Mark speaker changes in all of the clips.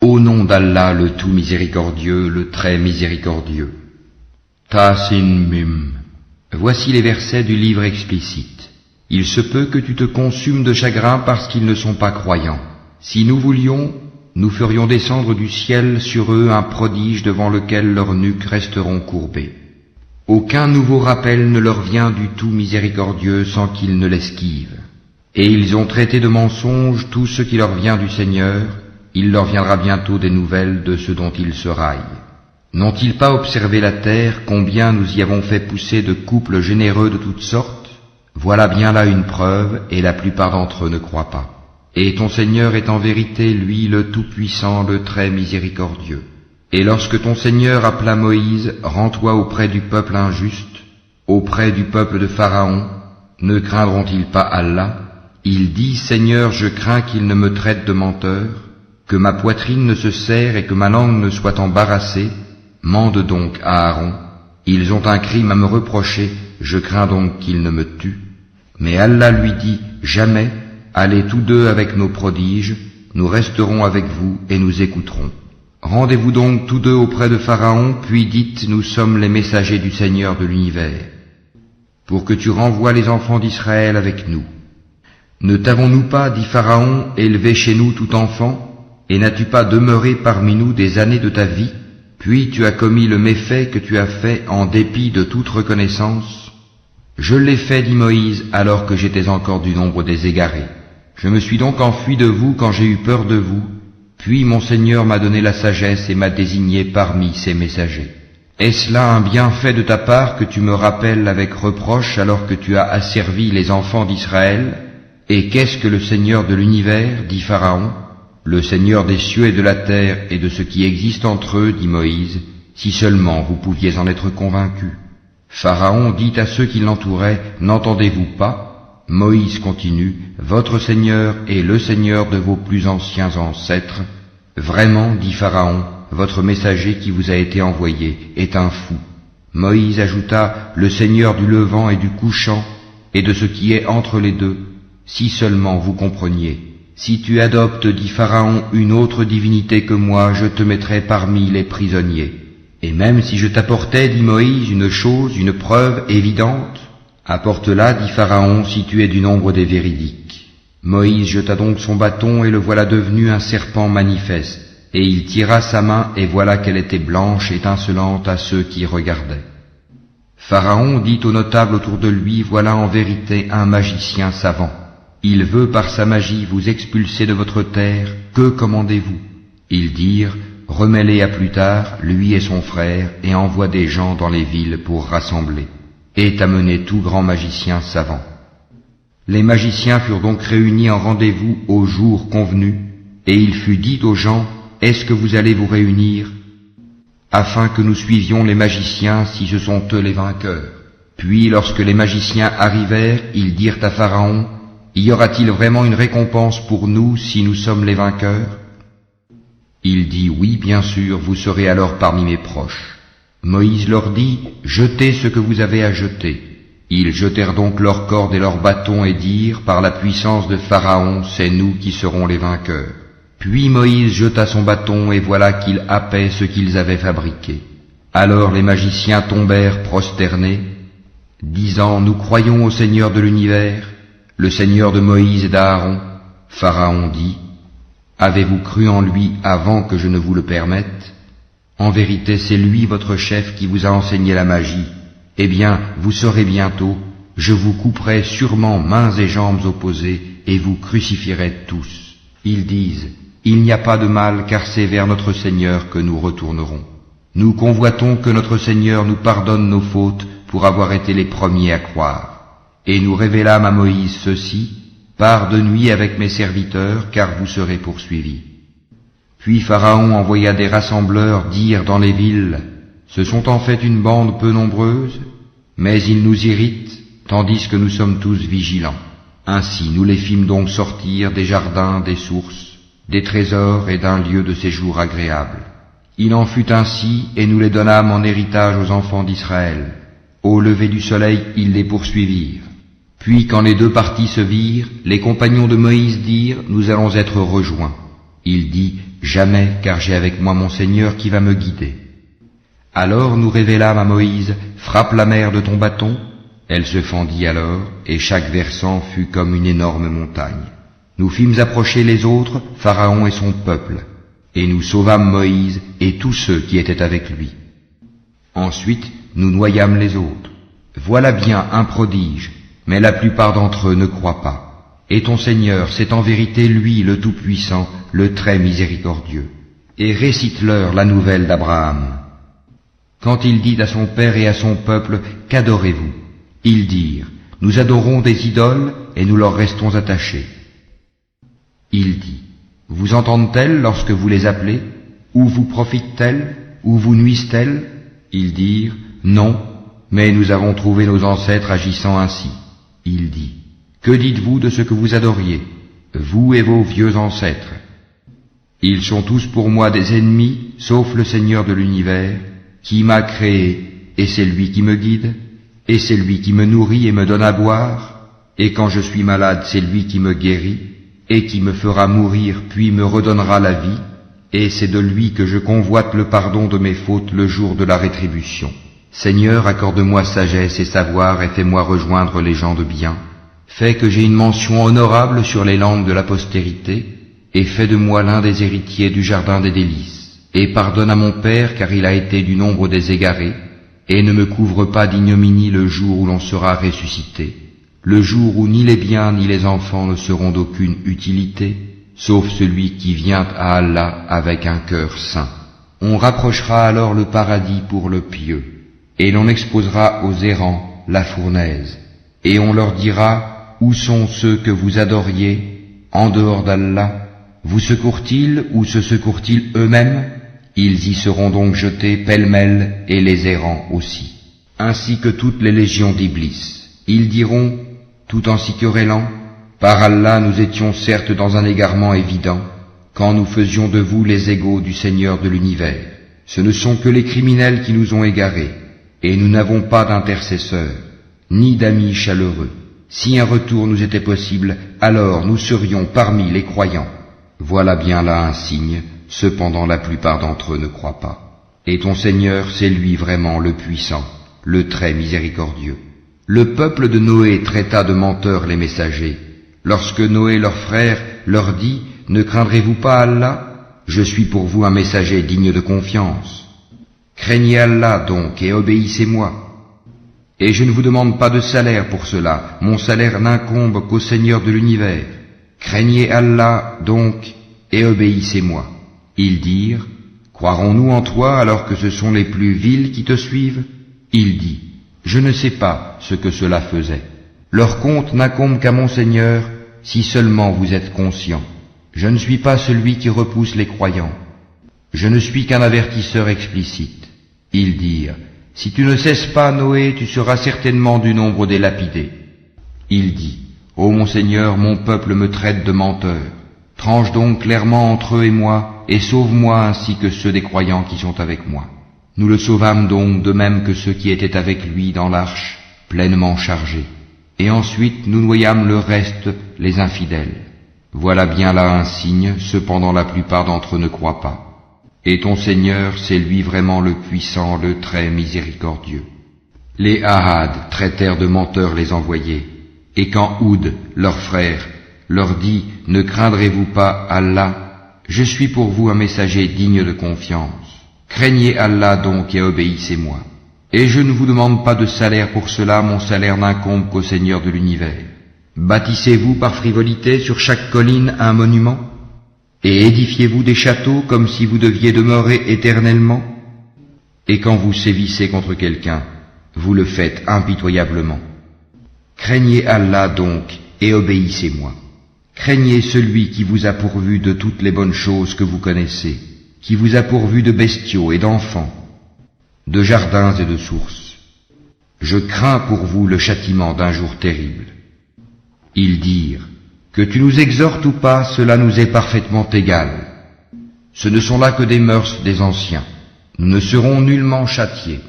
Speaker 1: Au nom d'Allah, le tout miséricordieux, le très miséricordieux. Ta-sin-mim. Voici les versets du livre explicite. Il se peut que tu te consumes de chagrin parce qu'ils ne sont pas croyants. Si nous voulions, nous ferions descendre du ciel sur eux un prodige devant lequel leurs nuques resteront courbées. Aucun nouveau rappel ne leur vient du tout miséricordieux sans qu'ils ne l'esquivent. Et ils ont traité de mensonge tout ce qui leur vient du Seigneur, il leur viendra bientôt des nouvelles de ce dont ils se raillent. N'ont-ils pas observé la terre, combien nous y avons fait pousser de couples généreux de toutes sortes? Voilà bien là une preuve, et la plupart d'entre eux ne croient pas. Et ton Seigneur est en vérité, lui, le Tout-Puissant, le très miséricordieux. Et lorsque ton Seigneur appela Moïse, rends-toi auprès du peuple injuste, auprès du peuple de Pharaon, ne craindront-ils pas Allah? Il dit, Seigneur, je crains qu'il ne me traite de menteur, que ma poitrine ne se serre et que ma langue ne soit embarrassée. Mande donc à Aaron. Ils ont un crime à me reprocher, je crains donc qu'ils ne me tuent. Mais Allah lui dit, jamais, allez tous deux avec nos prodiges, nous resterons avec vous et nous écouterons. Rendez-vous donc tous deux auprès de Pharaon, puis dites, nous sommes les messagers du Seigneur de l'univers, pour que tu renvoies les enfants d'Israël avec nous. Ne t'avons-nous pas, dit Pharaon, élevé chez nous tout enfant, et n'as-tu pas demeuré parmi nous des années de ta vie? Puis tu as commis le méfait que tu as fait en dépit de toute reconnaissance. Je l'ai fait, dit Moïse, alors que j'étais encore du nombre des égarés. Je me suis donc enfui de vous quand j'ai eu peur de vous, puis mon Seigneur m'a donné la sagesse et m'a désigné parmi ses messagers. Est-ce là un bienfait de ta part que tu me rappelles avec reproche alors que tu as asservi les enfants d'Israël? Et qu'est-ce que le Seigneur de l'univers, dit Pharaon? Le Seigneur des cieux et de la terre et de ce qui existe entre eux, dit Moïse, si seulement vous pouviez en être convaincus. Pharaon dit à ceux qui l'entouraient, n'entendez-vous pas? Moïse continue, votre Seigneur est le Seigneur de vos plus anciens ancêtres. Vraiment, dit Pharaon, votre messager qui vous a été envoyé est un fou. Moïse ajouta, le Seigneur du levant et du couchant, et de ce qui est entre les deux, si seulement vous compreniez. Si tu adoptes, dit Pharaon, une autre divinité que moi, je te mettrai parmi les prisonniers. Et même si je t'apportais, dit Moïse, une chose, une preuve évidente, apporte-la, dit Pharaon, si tu es du nombre des véridiques. Moïse jeta donc son bâton et le voilà devenu un serpent manifeste. Et il tira sa main et voilà qu'elle était blanche, étincelante à ceux qui regardaient. Pharaon dit aux notables autour de lui, voilà en vérité un magicien savant. Il veut par sa magie vous expulser de votre terre, que commandez-vous? Ils dirent, remets-les à plus tard, lui et son frère, et envoie des gens dans les villes pour rassembler. Et amener tout grand magicien savant. Les magiciens furent donc réunis en rendez-vous au jour convenu, et il fut dit aux gens, est-ce que vous allez vous réunir, afin que nous suivions les magiciens si ce sont eux les vainqueurs? Puis lorsque les magiciens arrivèrent, ils dirent à Pharaon, y aura-t-il vraiment une récompense pour nous si nous sommes les vainqueurs? Il dit, oui, bien sûr, vous serez alors parmi mes proches. Moïse leur dit, jetez ce que vous avez à jeter. Ils jetèrent donc leurs cordes et leurs bâtons et dirent, par la puissance de Pharaon, c'est nous qui serons les vainqueurs. Puis Moïse jeta son bâton et voilà qu'il happait ce qu'ils avaient fabriqué. Alors les magiciens tombèrent prosternés, disant, nous croyons au Seigneur de l'univers, le Seigneur de Moïse et d'Aaron. Pharaon dit, avez-vous cru en lui avant que je ne vous le permette? En vérité, c'est lui votre chef qui vous a enseigné la magie. Eh bien, vous saurez bientôt, je vous couperai sûrement mains et jambes opposées et vous crucifierai tous. Ils disent, il n'y a pas de mal car c'est vers notre Seigneur que nous retournerons. Nous convoitons que notre Seigneur nous pardonne nos fautes pour avoir été les premiers à croire. Et nous révélâmes à Moïse ceci, pars de nuit avec mes serviteurs, car vous serez poursuivis. Puis Pharaon envoya des rassembleurs dire dans les villes, ce sont en fait une bande peu nombreuse, mais ils nous irritent, tandis que nous sommes tous vigilants. Ainsi nous les fîmes donc sortir des jardins, des sources, des trésors et d'un lieu de séjour agréable. Il en fut ainsi, et nous les donnâmes en héritage aux enfants d'Israël. Au lever du soleil, ils les poursuivirent. Puis quand les deux parties se virent, les compagnons de Moïse dirent, nous allons être rejoints. Il dit, Jamais, car j'ai avec moi mon Seigneur qui va me guider. Alors nous révélâmes à Moïse, frappe la mer de ton bâton. Elle se fendit alors, et chaque versant fut comme une énorme montagne. Nous fîmes approcher les autres, Pharaon et son peuple, et nous sauvâmes Moïse et tous ceux qui étaient avec lui. Ensuite, nous noyâmes les autres. Voilà bien un prodige, mais la plupart d'entre eux ne croient pas. Et ton Seigneur, c'est en vérité lui le Tout-Puissant, le très miséricordieux. Et récite-leur la nouvelle d'Abraham. Quand il dit à son père et à son peuple, qu'adorez-vous? Ils dirent, nous adorons des idoles et nous leur restons attachés. Il dit, vous entendent-elles lorsque vous les appelez? Ou vous profitent-elles? Ou vous nuisent-elles? Ils dirent, non, mais nous avons trouvé nos ancêtres agissant ainsi. Il dit, que dites-vous de ce que vous adoriez, vous et vos vieux ancêtres? Ils sont tous pour moi des ennemis, sauf le Seigneur de l'univers, qui m'a créé, et c'est lui qui me guide, et c'est lui qui me nourrit et me donne à boire, et quand je suis malade, c'est lui qui me guérit, et qui me fera mourir puis me redonnera la vie, et c'est de lui que je convoite le pardon de mes fautes le jour de la rétribution. Seigneur, accorde-moi sagesse et savoir et fais-moi rejoindre les gens de bien. Fais que j'ai une mention honorable sur les langues de la postérité, et fais de moi l'un des héritiers du jardin des délices. Et pardonne à mon père car il a été du nombre des égarés, et ne me couvre pas d'ignominie le jour où l'on sera ressuscité, le jour où ni les biens ni les enfants ne seront d'aucune utilité, sauf celui qui vient à Allah avec un cœur saint. On rapprochera alors le paradis pour le pieux, et l'on exposera aux errants la fournaise, et on leur dira, où sont ceux que vous adoriez, en dehors d'Allah? Vous secourent-ils ou se secourent-ils eux-mêmes? Ils y seront donc jetés pêle-mêle, et les errants aussi, ainsi que toutes les légions d'Iblis. Ils diront, tout en s'y querellant, par Allah nous étions certes dans un égarement évident, quand nous faisions de vous les égaux du Seigneur de l'univers. Ce ne sont que les criminels qui nous ont égarés, et nous n'avons pas d'intercesseurs, ni d'amis chaleureux. Si un retour nous était possible, alors nous serions parmi les croyants. Voilà bien là un signe, cependant la plupart d'entre eux ne croient pas. Et ton Seigneur, c'est lui vraiment le puissant, le très miséricordieux. Le peuple de Noé traita de menteurs les messagers. Lorsque Noé leur frère leur dit, ne craindrez-vous pas Allah? Je suis pour vous un messager digne de confiance. Craignez Allah donc et obéissez-moi. Et je ne vous demande pas de salaire pour cela, mon salaire n'incombe qu'au Seigneur de l'univers. Craignez Allah donc et obéissez-moi. Ils dirent, croirons-nous en toi alors que ce sont les plus vils qui te suivent? Il dit, je ne sais pas ce que cela faisait. Leur compte n'incombe qu'à mon Seigneur, si seulement vous êtes conscients. Je ne suis pas celui qui repousse les croyants. Je ne suis qu'un avertisseur explicite. Ils dirent, si tu ne cesses pas, Noé, tu seras certainement du nombre des lapidés. Il dit, ô mon Seigneur, mon peuple me traite de menteur. Tranche donc clairement entre eux et moi, et sauve-moi ainsi que ceux des croyants qui sont avec moi. Nous le sauvâmes donc de même que ceux qui étaient avec lui dans l'arche, pleinement chargés. Et ensuite nous noyâmes le reste, les infidèles. Voilà bien là un signe, cependant la plupart d'entre eux ne croient pas. Et ton Seigneur, c'est lui vraiment le puissant, le très miséricordieux. Les Ahad traitèrent de menteurs les envoyés. Et quand Houd, leur frère, leur dit, ne craindrez-vous pas Allah? Je suis pour vous un messager digne de confiance. Craignez Allah donc et obéissez-moi. Et je ne vous demande pas de salaire pour cela, mon salaire n'incombe qu'au Seigneur de l'univers. Bâtissez-vous par frivolité sur chaque colline un monument? Et édifiez-vous des châteaux comme si vous deviez demeurer éternellement? Et quand vous sévissez contre quelqu'un, vous le faites impitoyablement. Craignez Allah donc et obéissez-moi. Craignez celui qui vous a pourvu de toutes les bonnes choses que vous connaissez, qui vous a pourvu de bestiaux et d'enfants, de jardins et de sources. Je crains pour vous le châtiment d'un jour terrible. Ils dirent, que tu nous exhortes ou pas, cela nous est parfaitement égal. Ce ne sont là que des mœurs des anciens. Nous ne serons nullement châtiés.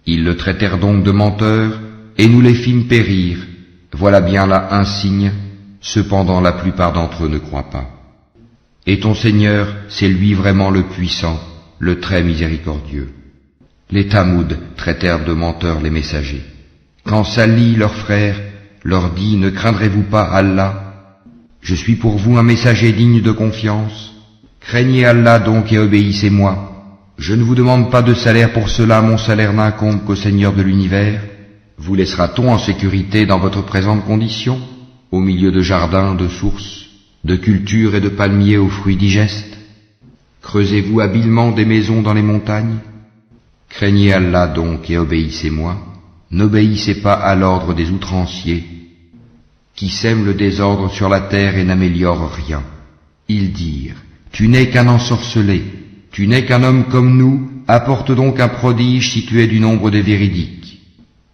Speaker 1: Ils le traitèrent donc de menteur, et nous les fîmes périr. Voilà bien là un signe, cependant la plupart d'entre eux ne croient pas. Et ton Seigneur, c'est lui vraiment le puissant, le très miséricordieux. Les Tamouds traitèrent de menteurs les messagers. Quand Salih, leur frère, leur dit « Ne craindrez-vous pas Allah ? Je suis pour vous un messager digne de confiance. Craignez Allah donc et obéissez-moi. Je ne vous demande pas de salaire pour cela, mon salaire n'incombe qu'au Seigneur de l'univers. Vous laissera-t-on en sécurité dans votre présente condition, au milieu de jardins, de sources, de cultures et de palmiers aux fruits digestes? Creusez-vous habilement des maisons dans les montagnes? Craignez Allah donc et obéissez-moi. N'obéissez pas à l'ordre des outranciers, qui sèment le désordre sur la terre et n'améliorent rien. Ils dirent, tu n'es qu'un ensorcelé, tu n'es qu'un homme comme nous, apporte donc un prodige si tu es du nombre des véridiques.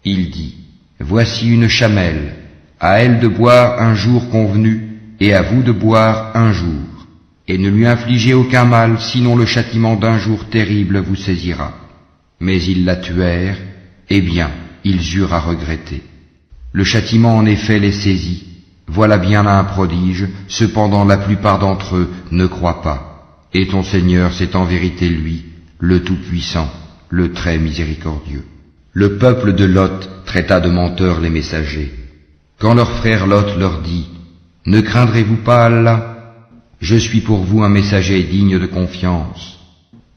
Speaker 1: Il dit, voici une chamelle, à elle de boire un jour convenu, et à vous de boire un jour, et ne lui infligez aucun mal, sinon le châtiment d'un jour terrible vous saisira. Mais ils la tuèrent, eh bien, ils eurent à regretter. Le châtiment en effet les saisit. Voilà bien là un prodige, cependant la plupart d'entre eux ne croient pas. Et ton Seigneur, c'est en vérité lui, le Tout-Puissant, le très miséricordieux. Le peuple de Lot traita de menteurs les messagers. Quand leur frère Lot leur dit, « Ne craindrez-vous pas Allah? Je suis pour vous un messager digne de confiance.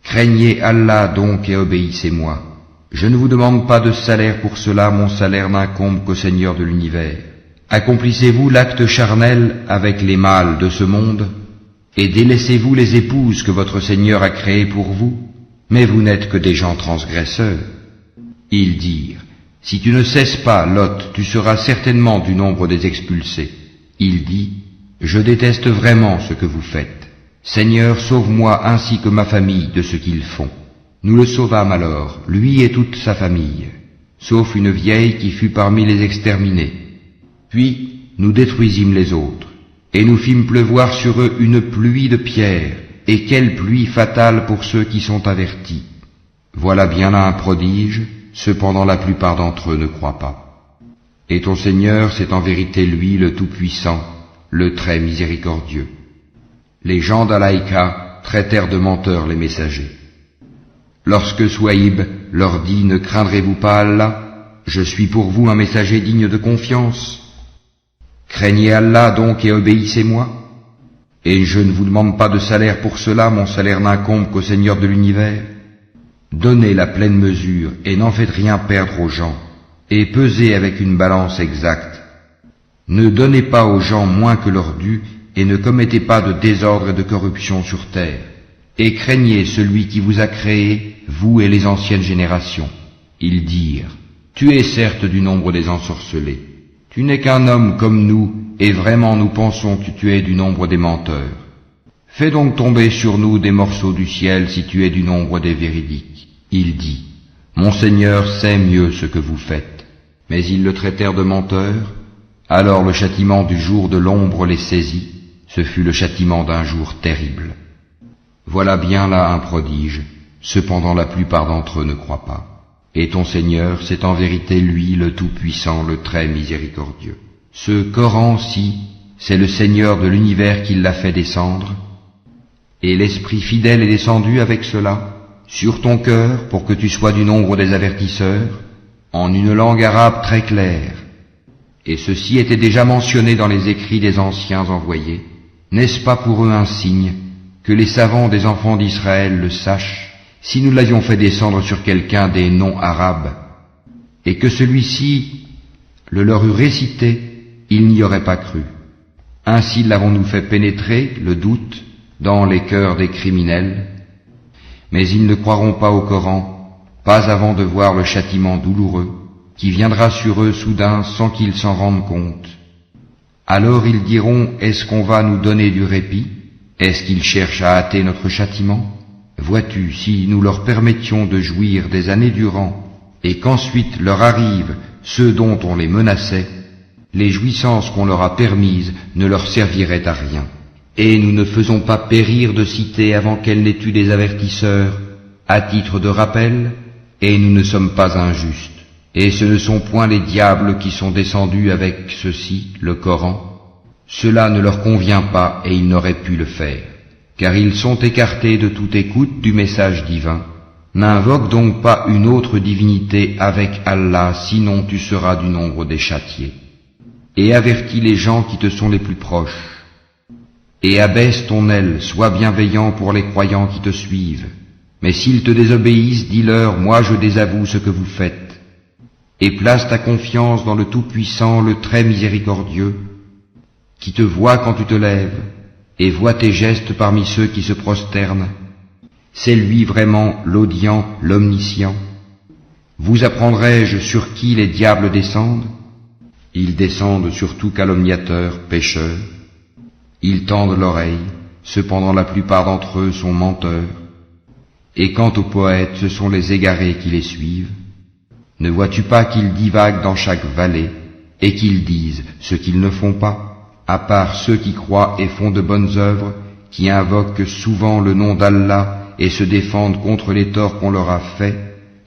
Speaker 1: Craignez Allah donc et obéissez-moi. Je ne vous demande pas de salaire pour cela, mon salaire n'incombe qu'au Seigneur de l'univers. Accomplissez-vous l'acte charnel avec les mâles de ce monde, et délaissez-vous les épouses que votre Seigneur a créées pour vous, mais vous n'êtes que des gens transgresseurs. » Ils dirent, « Si tu ne cesses pas, Lot, tu seras certainement du nombre des expulsés. » Il dit, « Je déteste vraiment ce que vous faites. Seigneur, sauve-moi ainsi que ma famille de ce qu'ils font. » Nous le sauvâmes alors, lui et toute sa famille, sauf une vieille qui fut parmi les exterminés. Puis nous détruisîmes les autres, et nous fîmes pleuvoir sur eux une pluie de pierres, et quelle pluie fatale pour ceux qui sont avertis. Voilà bien là un prodige, cependant la plupart d'entre eux ne croient pas. Et ton Seigneur, c'est en vérité lui le Tout-Puissant, le très miséricordieux. Les gens d'Alaïka traitèrent de menteurs les messagers. Lorsque Souaïb leur dit « Ne craindrez-vous pas Allah? Je suis pour vous un messager digne de confiance. Craignez Allah donc et obéissez-moi. Et je ne vous demande pas de salaire pour cela, mon salaire n'incombe qu'au Seigneur de l'univers. Donnez la pleine mesure et n'en faites rien perdre aux gens, et pesez avec une balance exacte. Ne donnez pas aux gens moins que leur dû, et ne commettez pas de désordre et de corruption sur terre. Et craignez celui qui vous a créé, vous et les anciennes générations. » Ils dirent, « Tu es certes du nombre des ensorcelés. Tu n'es qu'un homme comme nous, et vraiment nous pensons que tu es du nombre des menteurs. Fais donc tomber sur nous des morceaux du ciel si tu es du nombre des véridiques. » Il dit, « Mon Seigneur sait mieux ce que vous faites. » Mais ils le traitèrent de menteur. Alors le châtiment du jour de l'ombre les saisit. Ce fut le châtiment d'un jour terrible. Voilà bien là un prodige, cependant la plupart d'entre eux ne croient pas. Et ton Seigneur, c'est en vérité lui le Tout-Puissant, le très miséricordieux. Ce Coran-ci, c'est le Seigneur de l'univers qui l'a fait descendre, et l'Esprit fidèle est descendu avec cela, sur ton cœur pour que tu sois du nombre des avertisseurs, en une langue arabe très claire. Et ceci était déjà mentionné dans les écrits des anciens envoyés. N'est-ce pas pour eux un signe que les savants des enfants d'Israël le sachent, si nous l'avions fait descendre sur quelqu'un des non-arabes, et que celui-ci le leur eût récité, ils n'y auraient pas cru. Ainsi l'avons-nous fait pénétrer, le doute, dans les cœurs des criminels, mais ils ne croiront pas au Coran, pas avant de voir le châtiment douloureux, qui viendra sur eux soudain sans qu'ils s'en rendent compte. Alors ils diront, est-ce qu'on va nous donner du répit? Est-ce qu'ils cherchent à hâter notre châtiment? Vois-tu, si nous leur permettions de jouir des années durant, et qu'ensuite leur arrivent ceux dont on les menaçait, les jouissances qu'on leur a permises ne leur serviraient à rien. Et nous ne faisons pas périr de cité avant qu'elle n'ait eu des avertisseurs, à titre de rappel, et nous ne sommes pas injustes. Et ce ne sont point les diables qui sont descendus avec ceci, le Coran. Cela ne leur convient pas et ils n'auraient pu le faire. car ils sont écartés de toute écoute du message divin. N'invoque donc pas une autre divinité avec Allah, sinon tu seras du nombre des châtiés. Et avertis les gens qui te sont les plus proches. Et abaisse ton aile, sois bienveillant pour les croyants qui te suivent. Mais s'ils te désobéissent, dis-leur, moi je désavoue ce que vous faites. Et place ta confiance dans le Tout-Puissant, le Très Miséricordieux, qui te voit quand tu te lèves, et voit tes gestes parmi ceux qui se prosternent. C'est lui vraiment l'audient, l'omniscient. Vous apprendrai-je sur qui les diables descendent? Ils descendent sur tout calomniateur, pécheur. Ils tendent l'oreille, cependant la plupart d'entre eux sont menteurs. Et quant aux poètes, ce sont les égarés qui les suivent. Ne vois-tu pas qu'ils divaguent dans chaque vallée, et qu'ils disent ce qu'ils ne font pas, à part ceux qui croient et font de bonnes œuvres, qui invoquent souvent le nom d'Allah et se défendent contre les torts qu'on leur a faits,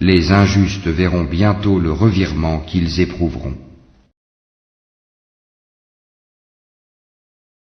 Speaker 1: les injustes verront bientôt le revirement qu'ils éprouveront.